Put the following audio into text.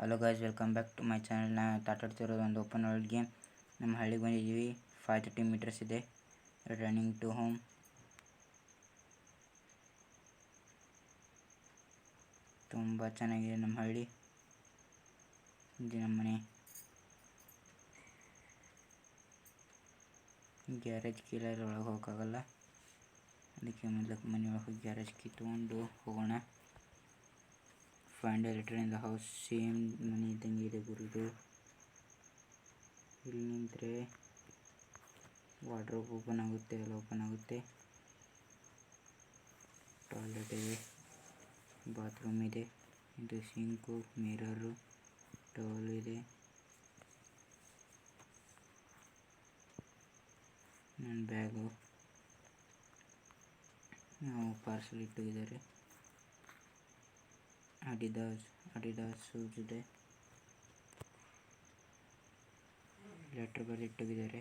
Hello guys, welcome back to my channel. ನಾನು ತಾಟಾಡ್ತಿರೋದು ಒಂದು ಓಪನ್ ವರ್ಲ್ಡ್ ಗೇಮ್. ನಮ್ಮ ಹಳ್ಳಿಗೆ ಬಂದಿದ್ದೀವಿ. 530 ಮೀಟರ್ಸ್ ಇದೆ. Running to home. ತುಂಬ ಚೆನ್ನಾಗಿದೆ ನಮ್ಮ ಹಳ್ಳಿ. ಇದು ನಮ್ಮ ಮನೆ. ಗ್ಯಾರೇಜ್ ಕೀಲರ್ ಒಳಗೆ ಹೋಗೋಕ್ಕಾಗಲ್ಲ, ಅದಕ್ಕೆ ಮೊದಲು ಮನೆ ಒಳಗೆ ಹೋಗಿ ಗ್ಯಾರೇಜ್ ಕೀ ತೊಗೊಂಡು ಹೋಗೋಣ. Find return in the house. Same ಮನೆ ಇದ್ದಂಗೆ ಇದೆ ಗುರುದು. ಇಲ್ಲಿ ನಿಂತರೆ ವಾರ್ಡ್ರೋಬ್ ಓಪನ್ ಆಗುತ್ತೆ, ಎಲ್ಲ ಓಪನ್ ಆಗುತ್ತೆ. ಟಾಯ್ಲೆಟ್ ಇದೆ, ಬಾತ್ರೂಮ್ ಇದೆ, ಇದು ಸಿಂಕು, ಮಿರರು, ಟವಲ್ ಇದೆ. ನನ್ನ ಬ್ಯಾಗು, ನಾವು ಪಾರ್ಸಲ್ ಇಟ್ಟಿದ್ದಾರೆ. ಅಡಿದಾಸ್ ಶೂಸ್ ಇದೆ. ಲೆಟರ್ ಬರೆದು ಇಟ್ಟಿದ್ದಾರೆ.